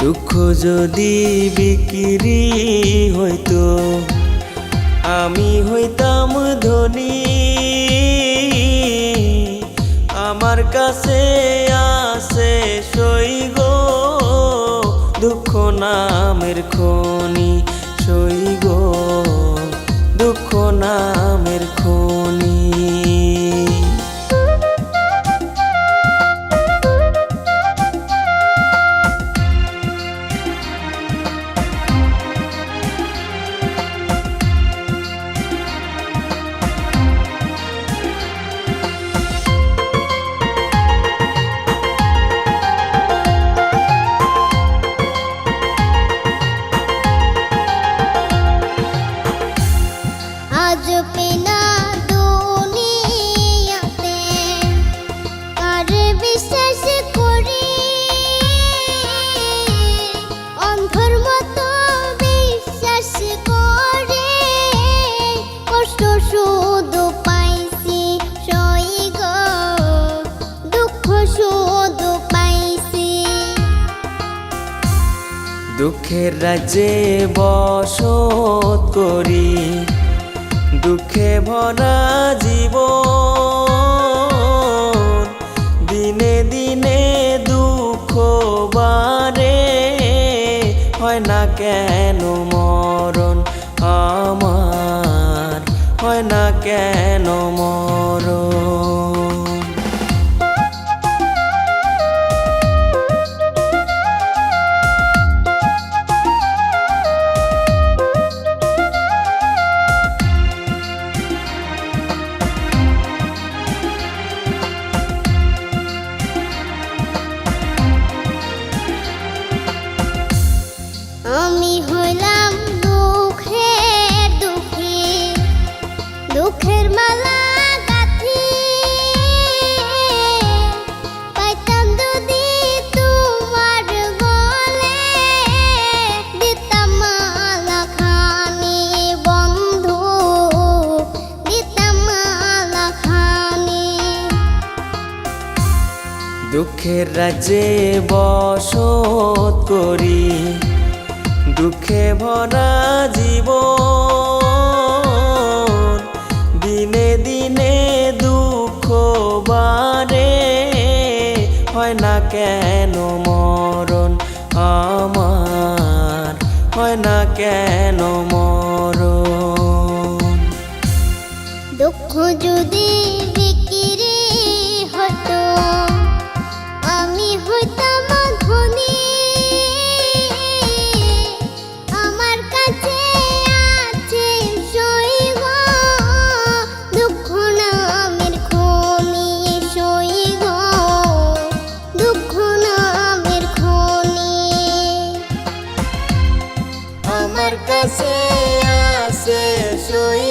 দুঃখ যদি বিক্রি হইতো আমি হইতাম ধনী। আমার কাছে আছে সই গো দুঃখ নামের খনি, সই গো দুঃখ নামের খনি। আজ পেনা দুনিয়াতে কার বিশ্বাস করি, অন্ধর মতো বিশ্বাস করে কষ্ট শুধু পাইছি সই গো দুঃখ শুধু পাইছি। দুঃখের রাজ্যে বসত করি দুঃখে ভরা জীবন, দিনে দিনে দুঃখ বাড়ে হয় না কেন মরণ আমার, হয় না কেন মরণ। আমি হইলাম দুঃখের দুঃখী, দুঃখের মালা গাঁথি পাইতাম যদি তোমার গলে, দিতাম মালা খানি বন্ধু, দিতাম মালা খানি। দুঃখের রাজ্যে বসত করি দুঃখে ভরা জীবন, দিনে দিনে দুঃখ বাড়ে হয় না কেন মরণ আমার, হয় না কেন মরণ। দুঃখ যদি বিক্রি হতো আমি হইতাম ধনী। আমার কাছে আছে সই গো দুঃখ নামের খনি, সই গো দুঃখ নামের খনি। আমার কাছে আছে সই